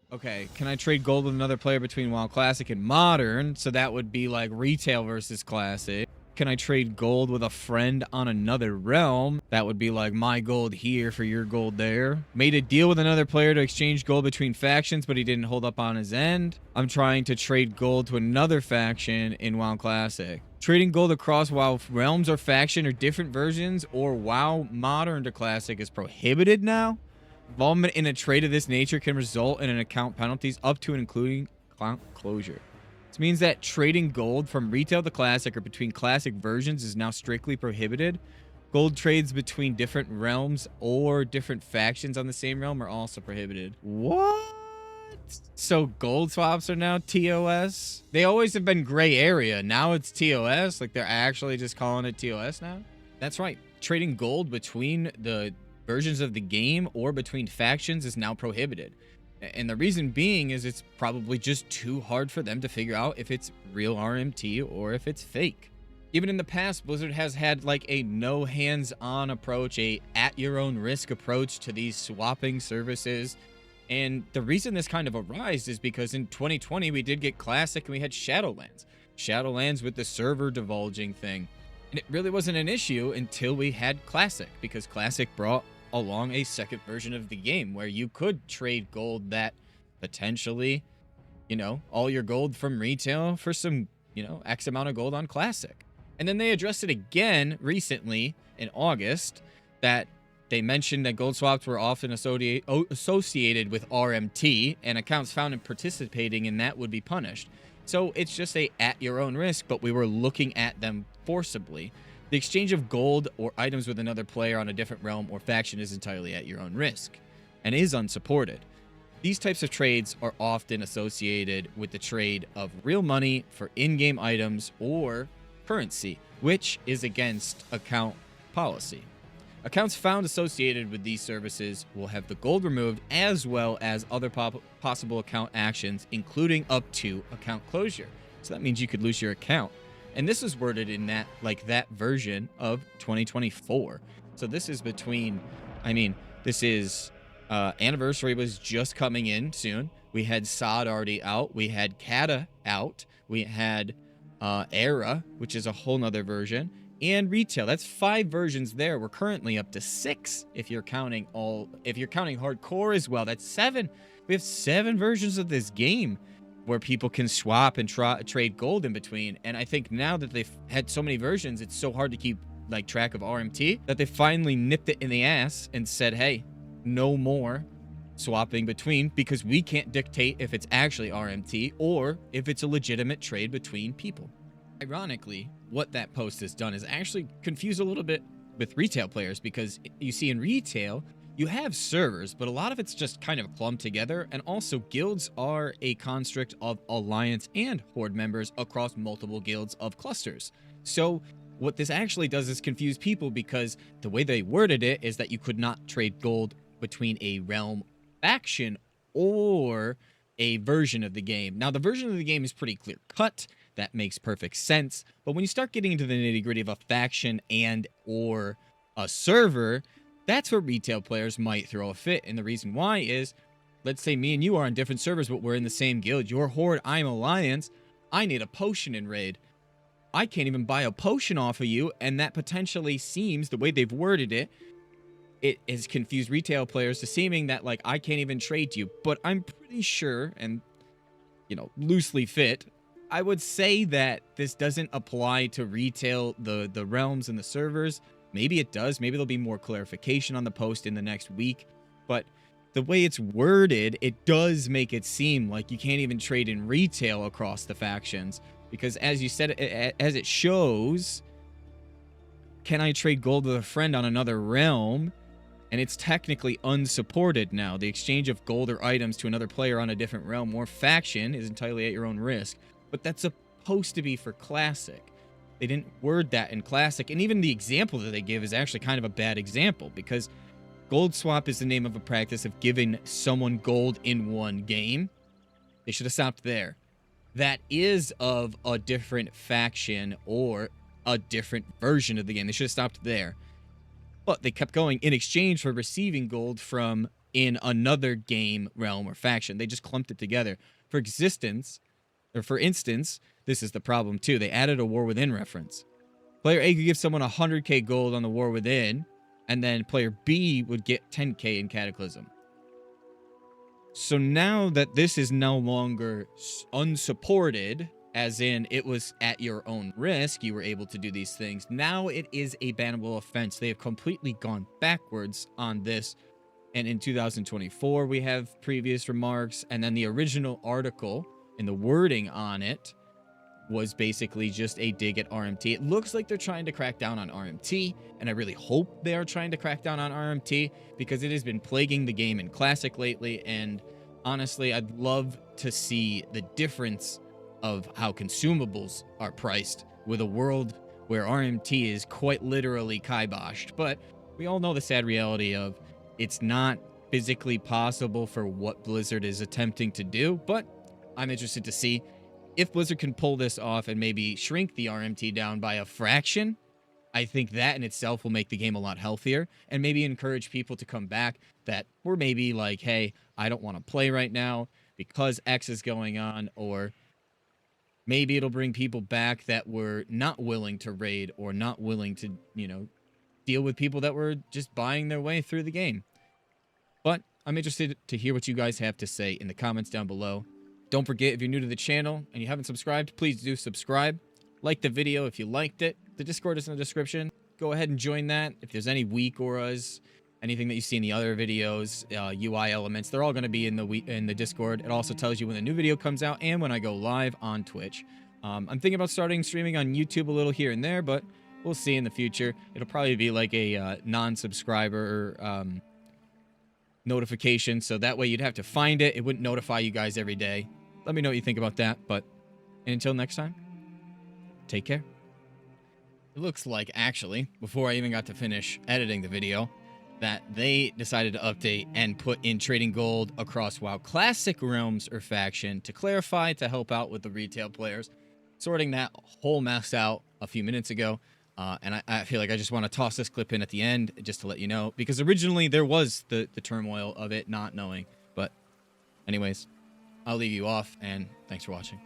Okay, can I trade gold with another player between WoW Classic and Modern? So that would be like retail versus Classic. Can I trade gold with a friend on another realm? That would be like my gold here for your gold there. Made a deal with another player to exchange gold between factions, but he didn't hold up on his end. I'm trying to trade gold to another faction in WoW Classic. Trading gold across WoW realms or faction or different versions or WoW Modern to Classic is prohibited now. Involvement in a trade of this nature can result in an account penalties up to and including account closure. This means that trading gold from retail to classic or between classic versions is now strictly prohibited. Gold trades between different realms or different factions on the same realm are also prohibited. What? So gold swaps are now TOS? They always have been gray area. Now it's TOS? Like they're actually just calling it TOS now? That's right. Trading gold between the versions of the game or between factions is now prohibited. And the reason being is it's probably just too hard for them to figure out if it's real RMT or if it's fake. Even in the past, Blizzard has had like a no hands-on approach, a at your own risk approach to these swapping services. And the reason this kind of arose is because in 2020, we did get Classic and we had Shadowlands. Shadowlands with the server divulging thing. And it really wasn't an issue until we had Classic, because Classic brought along a second version of the game where you could trade gold that potentially, all your gold from retail for some, X amount of gold on Classic. And then they addressed it again recently in August that they mentioned that gold swaps were often associated with RMT and accounts found in participating in that would be punished. So it's just a at your own risk, but we were looking at them forcibly. The exchange of gold or items with another player on a different realm or faction is entirely at your own risk and is unsupported. These types of trades are often associated with the trade of real money for in-game items or currency, which is against account policy. Accounts found associated with these services will have the gold removed as well as other possible account actions, including up to account closure. So that means you could lose your account. And this is worded in that version of 2024. So this is Anniversary was just coming in soon. We had SOD already out. We had Kata out. We had Era, which is a whole nother version. And retail. That's 5 versions there. We're currently up to 6 if you're counting hardcore as well. That's 7. We have 7 versions of this game where people can swap and trade gold in between. And I think now that they've had so many versions, it's so hard to keep track of RMT that they finally nipped it in the ass and said, hey, no more swapping between, because we can't dictate if it's actually RMT or if it's a legitimate trade between people. Ironically, what that post has done is actually confuse a little bit with retail players, because you see in retail, you have servers, but a lot of it's just kind of clumped together, and also guilds are a construct of alliance and horde members across multiple guilds of clusters. So what this actually does is confuse people, because the way they worded it is that you could not trade gold between a realm faction or a version of the game. Now, the version of the game is pretty clear cut. That makes perfect sense. But when you start getting into the nitty-gritty of a faction and or a server, that's where retail players might throw a fit. And the reason why is, let's say me and you are on different servers, but we're in the same guild. You're Horde, I'm Alliance. I need a potion in raid. I can't even buy a potion off of you, and that potentially seems, the way they've worded it, it has confused retail players to seeming that, I can't even trade to you. But I'm pretty sure, and, loosely fit, I would say that this doesn't apply to retail, the realms and the servers. Maybe it does. Maybe there'll be more clarification on the post in the next week. But the way it's worded, it does make it seem like you can't even trade in retail across the factions. Because as you said, as it shows, can I trade gold with a friend on another realm? And it's technically unsupported now. The exchange of gold or items to another player on a different realm or faction is entirely at your own risk. But that's supposed to be for Classic. They didn't word that in Classic. And even the example that they give is actually kind of a bad example, because gold swap is the name of a practice of giving someone gold in one game. They should have stopped there. That is of a different faction or a different version of the game. They should have stopped there. But they kept going in exchange for receiving gold from in another game, realm, or faction. They just clumped it together. For instance, this is the problem too. They added a War Within reference. Player A could give someone 100k gold on the War Within, and then player B would get 10k in Cataclysm. So now that this is no longer unsupported, as in it was at your own risk, you were able to do these things, now it is a bannable offense. They have completely gone backwards on this. And in 2024, we have previous remarks, and then the original article and the wording on it was basically just a dig at RMT. It looks like they're trying to crack down on RMT, and I really hope they are trying to crack down on RMT because it has been plaguing the game in Classic lately, and honestly, I'd love to see the difference of how consumables are priced with a world where RMT is quite literally kiboshed. But we all know the sad reality of it's not physically possible for what Blizzard is attempting to do, but I'm interested to see if Blizzard can pull this off and maybe shrink the RMT down by a fraction. I think that in itself will make the game a lot healthier and maybe encourage people to come back that were maybe like, hey, I don't want to play right now because X is going on, or maybe it'll bring people back that were not willing to raid or not willing to, deal with people that were just buying their way through the game. But I'm interested to hear what you guys have to say in the comments down below. Don't forget, if you're new to the channel and you haven't subscribed, please do subscribe. Like the video if you liked it. The Discord is in the description. Go ahead and join that. If there's any weak auras, anything that you see in the other videos, UI elements, they're all going to be in the Discord. It also tells you when the new video comes out and when I go live on Twitch. I'm thinking about starting streaming on YouTube a little here and there, but we'll see in the future. It'll probably be like a non-subscriber notification, so that way you'd have to find it. It wouldn't notify you guys every day. Let me know what you think about that, but until next time, take care. It looks like, actually, before I even got to finish editing the video, that they decided to update and put in trading gold across WoW Classic realms or faction to clarify, to help out with the retail players. Sorting that whole mess out a few minutes ago. And I feel like I just want to toss this clip in at the end just to let you know, because originally there was the turmoil of it not knowing. But anyways, I'll leave you off, and thanks for watching.